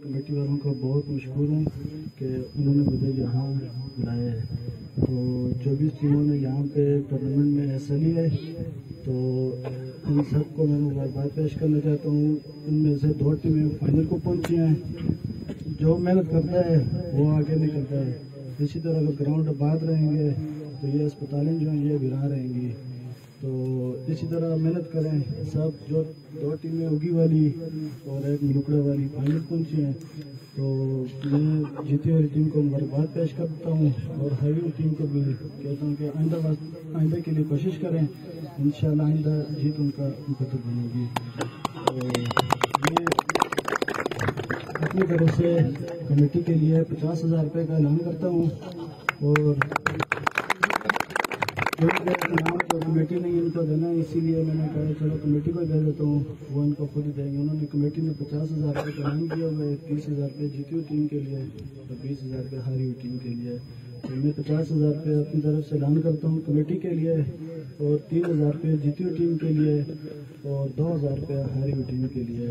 Committee والوں کا بہت مشکور ہوں کہ انہوں نے مجھے یہاں بلایا ہے. تو 24 ٹیموں نے یہاں پہ ٹورنامنٹ میں حصہ لیا ہے. تو ان سب کو میں مبارکباد پیش کرنا چاہتا ہوں. ان میں سے 2 ٹیمیں فائنل کو پہنچی ہیں. جو محنت کرتا ہے وہ آگے نکلتا ہے. اسی طرح اگر گراؤنڈ آباد رہیں گے تو یہ اسپتالیں جو ہیں یہ بنا رہیں گی. تو اسی طرح محنت کریں سب. جو 2 ٹیمیں اگی والی اور ایک ملوکڑا والی فائنل پہنچی ہیں. تو میں جیتی والی ٹیم کو مبارکباد پیش کرتا ہوں اور ہاری ٹیم کو بھی کہتا ہوں کہ آئندہ کے لیے کوشش کریں. انشاءاللہ آئندہ جیت ان کا مقدر بنے گی. یہ اپنی طرف سے کمیٹی کے لیے 50,000 روپے کا اعلان کرتا ہوں. اور نام تو کمیٹی نے ان کو دینا ہے, اسی لیے میں نے کہا چلو کمیٹی کو دے دیتا ہوں, وہ ان کو خود ہی دیں گے. انہوں نے کمیٹی نے 50,000 روپے کا اعلان کیا ہوا ہے. 30,000 روپے جیتی ہوئی ٹیم کے لیے اور 20,000 روپے ہاری ہوئی ٹیم کے لیے. تو میں 50,000 روپے اپنی طرف سے اعلان کرتا ہوں کمیٹی کے لیے اور 3,000 روپے جیتی ہوئی ٹیم کے لیے اور 2,000 روپے ہاری ہوئی ٹیم کے لیے.